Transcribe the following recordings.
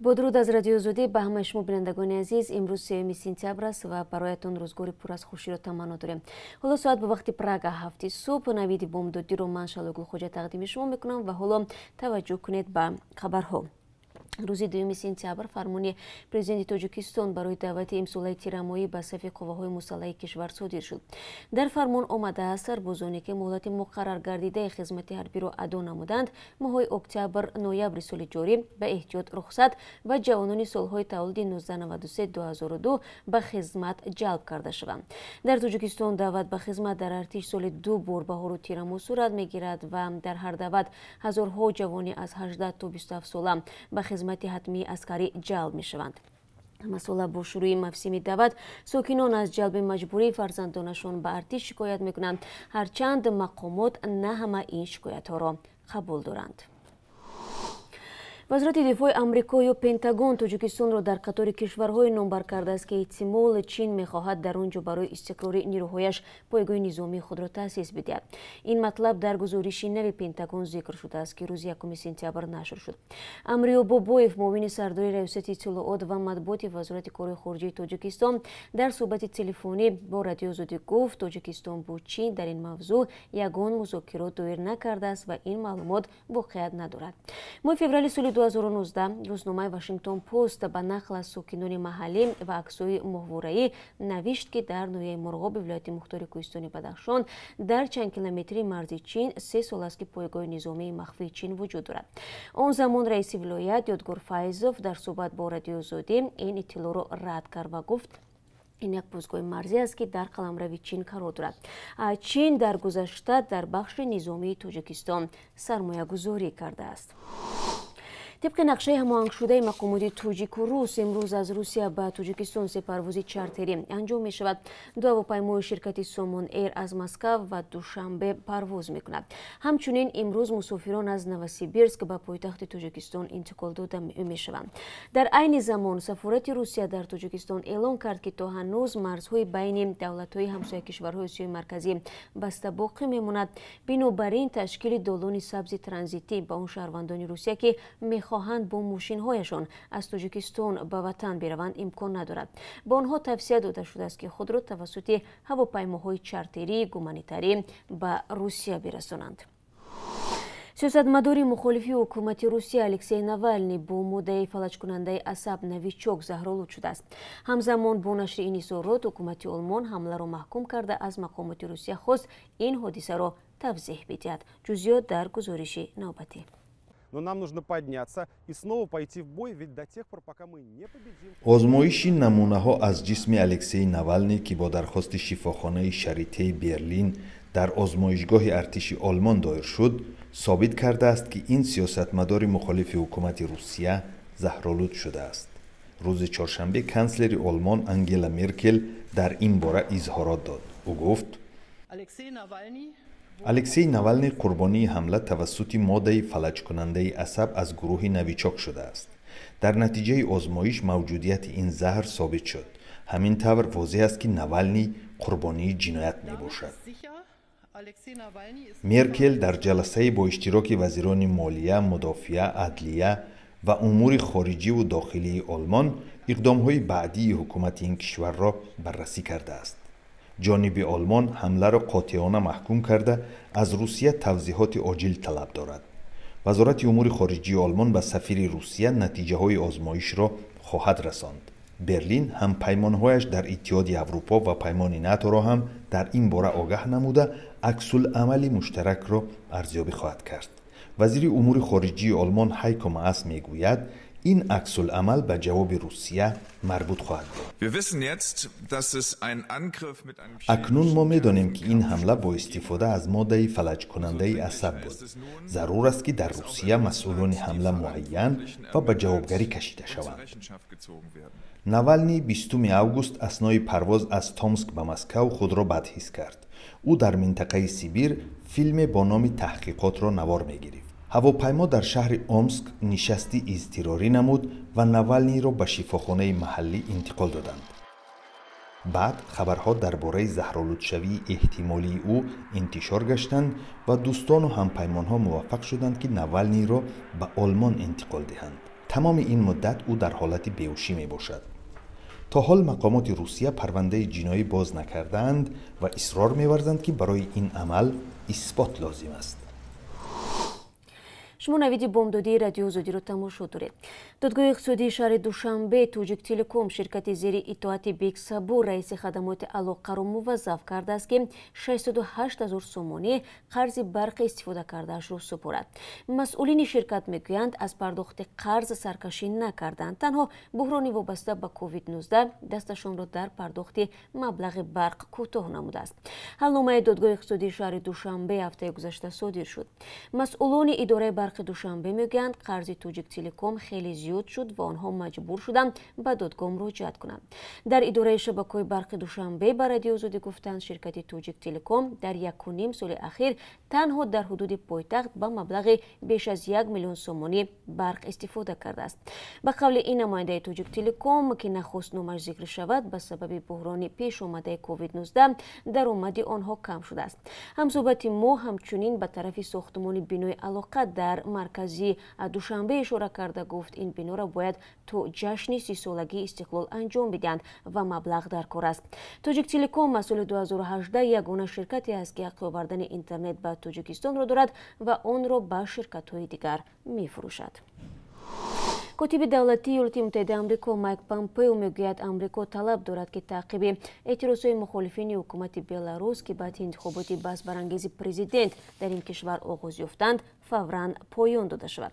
با درود از رادیو آزادی به همه شما بینندگان عزیز، امروز 3 سپتامبر است و برایتان روزگاری پر از خوشی را تمنا داریم. حالا ساعت به وقت پراگ 7 صبح نویدی بومدودی رو من شالوگل خوجا تقدیم شما میکنم و حالا توجه کنید به خبرها. روز 2 سپتامبر فرمانی پرزیدنت تاجیکستان برای دعوت امسال تیرمایی به صف قواهای مسلح کشور صادر شد. در فرمان آمده است سربازانی که مهلت مقرر گردیده خدمت حربی را ادا نمودند ماه‌های اکتبر نوامبر سال جاری به احتیاط رخصت و جوانان سالهای تولد 1993-2002 به خدمت جلب کرده شوند. در تاجیکستان دعوت به خدمت در ارتش سال 2 بار بهار و تیرمو صورت میگیرد و در هر دعوت هزارها جوانی از 18 تا 27 ساله به خدمت حتمی عسکری جلب می شوند. مسئله با شروع موسم دعوت ساکنان از جلب مجبوری فرزندانشان به ارتش شکایت می کنند، هرچند مقامات نه همه این شکایت ها را قبول دارند. وزارت دفاع آمریکا یا پنتاگون تاجیکستان را در قطار کشورهای نامبر کرده است که احتمال چین می‌خواهد در آنجا برای استقرار نیروهایش پایگاه نظامی خود را تأسیس بدهد. این مطلب در گزارش نو پنتاگون ذکر شده است که روز 1 سپتامبر نشر شد. امریو بابویف معاون سردار ریاست اطلاعات و مطبوعات وزارت کار خارجه تاجیکستان در صحبت تلفنی با رادیو آزادی گفت تاجیکستان با چین در این موضوع یگان مذاکرات دایر نکرده است و این معلومات واقعیت ندارد. ماه فوریه سال 2019 روزنامه واشنگتن پست به نقل از ساکنان محلی و عکس‌های ماهواره‌ای نوشت که در ناحیه مرغاب ولایت مختار کوهستان بدخشان در چند کیلومتری مرز چین 3 سال است که پایگاه نظامی مخفی چین وجود دارد. آن زمان رئیس ولایت یادگار فایزوف در صحبت با رادیو آزادی این اطلاع را رد کرد و گفت این یک پایگاه مرزی است که در قلمرو چین قرار دارد. چین در گذشته در بخش نظامی تاجیکستان سرمایه گذاری کرده است. طبق نقشه هماهنگ شده مقامات تاجیک و روس امروز از روسیه به تاجیکستان سه پرواز چارتری انجام می شود. دو هواپیمای شرکت سامون ایر از مسکو و دوشنبه پرواز می کند. همچنین امروز مسافران از نوسیبیرسک به پایتخت تاجیکستان انتقال داده می شوند. در عین زمان سفارت روسیه در تاجیکستان اعلام کرد که تا هنوز مرزهای بین دولت‌های همسایه کشورهای آسیای مرکزی بسته باقی میماند. بنابراین تشکیل دالان سبز ترانزیتی با اون شهروندان روسیه که خواهند با ماشین‌هایشان از تاجیکستان به وطن بروند امکان ندارد. با آنها توصیه داده شده است که خود را توسط هواپیماهای چارتری گومانیتری به روسیه برسانند. سیاستمدار مخالف حکومت روسیه الکسی ناوالنی با مدعی فلج کننده عصب نویچوک زهرآلود شده است. همزمان با نشر این اظهارات حکومت آلمان حمله را محکوم کرده از مقامات روسیه خواست این حادثه را توضیح بدهد. جزئیات در گزارش نوبتی. Но нам нужно подняться и снова пойти в бой, ведь до тех пор, пока мы не победим. آزمایشی نمونه‌ها از جسم الکسی ناوالنی که با درخواست شفاخانه شریته برلین در آزمایشگاه ارتش آلمان دایر شد، ثابت کرده است که این سیاستمدار مخالف حکومت روسیه زهرآلود شده است. روز چهارشنبه کانسلر آلمان انگلا مرکل در این باره اظهارات داد. او گفت: الکسی ناوالنی قربانی حمله توسط ماده فلج کننده عصب از گروه نویچوک شده است. در نتیجه آزمایش موجودیت این زهر ثابت شد. همین طور واضح است که ناوالنی قربانی جنایت می باشد. مرکل در جلسه با اشتراک وزیران مالیه، مدافعه، عدلیه و امور خارجی و داخلی آلمان اقدام‌های بعدی حکومت این کشور را بررسی کرده است. جانب آلمان حمله را قاطعانه محکوم کرده از روسیه توضیحات عاجل طلب دارد. وزارت امور خارجه آلمان به سفیر روسیه نتیجه های آزمایش را خواهد رساند. برلین هم پیمانهایش در اتحاد اروپا و پیمان ناتو را هم در این باره آگاه نموده عکس العمل مشترک را ارزیابی خواهد کرد. وزیر امور خارجه آلمان هایکو ماس میگوید این عکس العمل به جواب روسیه مربوط خواهد بود. اکنون ما می‌دانیم که این حمله با استفاده از ماده فلج کننده عصب بود. ضرور است که در روسیه مسئولان حمله معین و به جوابگری کشیده شوند. ناوالنی 20 اوگوست اثنای پرواز از تومسک به مسکو خود را بدحس کرد. او در منطقه سیبیر فیلم با نام تحقیقات را نوار می‌گرفت. هواپیما در شهر اومسک نشستی اضطراری نمود و ناوالنی را به شفاخانه محلی انتقال دادند. بعد خبرها درباره زهرآلودشوی احتمالی او انتشار گشتند و دوستان و همپیمانها موفق شدند که ناوالنی را به آلمان انتقال دهند. تمام این مدت او در حالت بیهوشی می باشد. تا حال مقامات روسیه پرونده جنایی باز نکردند و اصرار می‌ورزند که برای این عمل اثبات لازم است. شما نویدی بومدودی رادیو آزادی رو تماشا دارید. دادگاه اقتصادی شهر دوشنبه توجیک تلکوم شرکت زیر اطاعت بیگ صبور رئیس خدمات علاقه را موظف کرده است که 608,000 سومانی قرض برق استفاده کردهاش رو سپرد. مسئولین شرکت میگویند از پرداخت قرض سرکشی نکردند، تنها بحرانی وابسته به کووید 19 دستشان را در پرداخت مبلغ برق کوتاه نموده است. حلنامه دادگاه اقتصادی شهر دوشنبه هفته گذشته صادر شد. مسئولان اداره برق دوشنبه میگویند قرض توجیک تلکوم خیلی زیاد شد و آنها مجبور شدند به دادگاه مراجعت کنند. در اداره شبکه‌های برق دوشنبه به رادیو آزادی گفتند شرکت توجیک تلکوم در 1.5 سال اخیر تنها در حدود پایتخت با مبلغ بیش از 1 میلیون سومانی برق استفاده کرده است. به قول این نماینده توجیک تلکوم که نخست نامش ذکر شود، به سبب بحران پیش آمده کووید 19 درآمد آنها کم شده است. همصحبت ما همچنین به طرف ساختمان بینای علاقه در مرکزی دوشنبه اشاره کرده گفت این بنا را باید تو جشن 30 سالگی استقلال انجام بدهند و مبلغ در کار است. توجیک تلکوم مسئول 2018 یگانه شرکتی است که حق آوردن اینترنت به تاجیکستان را دارد و آن را به شرکت‌های دیگر می‌فروشد. کاتب دولتی ایالات متحده آمریکا مایک پامپئو میگوید آمریکا طلب دارد که تعقیب اعتراضهای مخالفین حکومت بلاروس که بعد انتخابات بحث برانگیز پرزیدنت در این کشور آغاز یافتند فوراً پایان داده شود.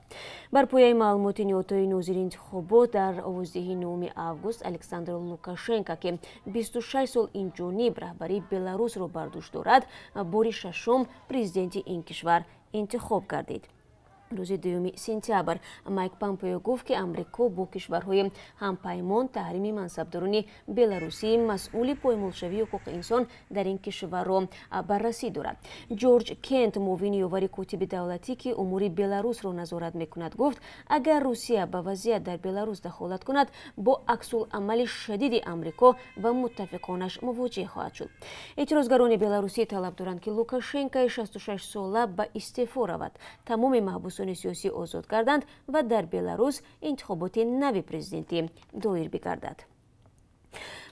بر پایه معلومات نهادهای ناظر انتخابات در آوازدهی 9 آگوست الکساندر لوکاشنکو که 26 سال این جانب رهبری بلاروس را بر دوش دارد بار ششم پرزیدنت این کشور انتخاب گردید. روز 2 سентябр مایک پامپئو گفت که آمریکا با کشورهای همپیمان تحریم منصبداران بلاروسی مسئول پایمالشوی حقوق انسان در این کشور را بررسی دارد. جورج کنت معاون یاور کاتب دولتی که امور بلاروس را نظارت میکند گفت اگر روسیه به وضعیت در بلاروس دخالت کند با عکس‌العمل شدید آمریکا و متفقانش مواجه خواهد شد. اعتراضگران بلاروسی طلب دارند که لوکاشنکو 66 ساله به استعفا رود، تمام محبوسان سیاسی آزاد کردند و در بلاروس انتخابات نوی پرزیدنتی دایر بگردد.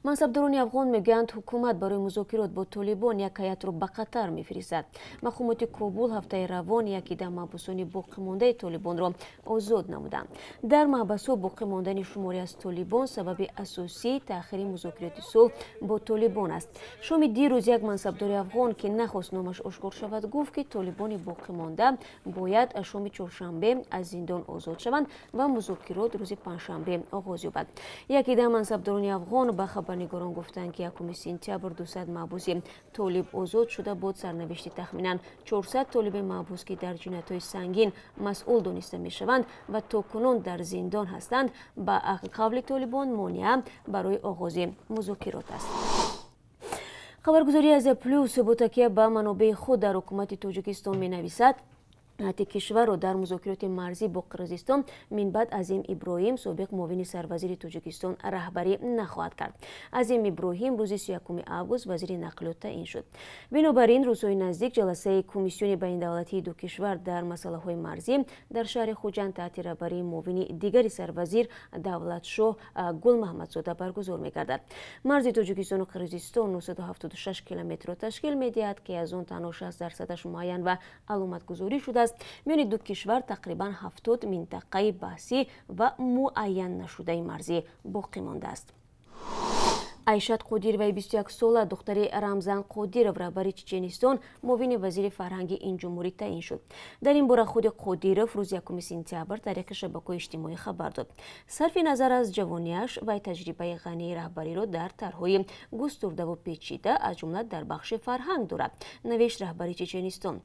منصبداران افغان میگویند حکومت برای مذاکرات با طالبان یک هیئت را به قطر میفرستد. مقامات کابل هفته روان یکی در محبوسان باقی مانده طالبان را آزاد نمودند. در محبس‌ها باقی ماندن شماری از طالبان سبب اساسی تأخیر مذاکرات صلح با طالبان است. شام دیروز یک منصبدار افغان که نخواست نامش آشکار شود گفت که طالبان باقی مانده باید شام چهارشنبه از زندان آزاد شوند و مذاکرات روز پنجشنبه آغاز یابد. یکی در منصبداران افغان به خبرنگاران گفتند که 1 سентябр 200 محبوس طالب آزاد شده بود. سرنوشت تخمیناً 400 طالب محبوس که در جنایت‌های سنگین مسئول دانسته می‌شوند و تاکنون در زندان هستند به قول طالبان مانع برای آغاز مذاکرات است. خبرگزاری از پلوس با تکیه به منابع خود در حکومت تاجیکستان می‌نویسد هیئت کشور را در مذاکرات مرزی با قرقیزستان من بعد عظیم ابراهیم سابق معاون سروزیر تاجیکستان رهبری نخواهد کرد. عظیم ابراهیم روز 31 آگوست وزیر نقلیات تعیین شد. بنابراین روزهای نزدیک جلسه کمیسیون بین‌الدولتی دو کشور در مسائل مرزی در شهر خوجند تحت رهبری معاون دیگر سروزیر دولتشاه گل محمدزاده برگزار می‌گردد. مرز تاجیکستان و قرقیزستان 976 کیلومتر را تشکیل می‌دهد که از آن تنها 60% معین و علامتگذاری شده میان دو کشور تقریبا 70 منطقه بحثی و معین نشده مرزی باقی مانده است. عایشت قادیرova 21 ساله دختر رمزان قادیرov رهبر چچنستان معاون وزیر فرهنگ این جمهوری تعیین شد. در این باره خود قادیرov روز 1 سентябр طریق شبکه‌های اجتماعی خبر داد. صرف نظر از جوانیش و تجربه غنی رهبری را در طرح‌های گسترده و پیچیده از جمله در بخش فرهنگ دارد، نوشت رهبری چچنستان.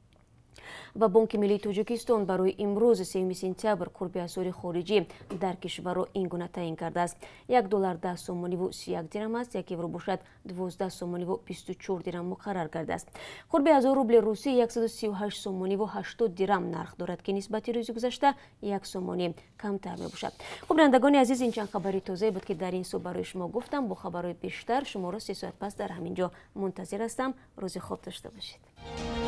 و بانک ملی تاجیکستان برای امروز 3 سентябр قرب اسعار خارجی در کشور را این گونه تعیین کرده است. $1 10 سومانی و 31 درم است، یک یورو باشد 12 سومانی و 24 درم مقرر کرده است. قرب 1000 روبل روسی 138 سومانی و 80 درم نرخ دارد که نسبت روز گذشته 1 سومانی کمتر می باشد. خب بینندگان عزیز، این چند خبری تازه بود که در این صبح برای شما گفتم. با خبرهای بیشتر شما را 3 ساعت پس در همینجا منتظر هستم. روز خوب داشته باشید.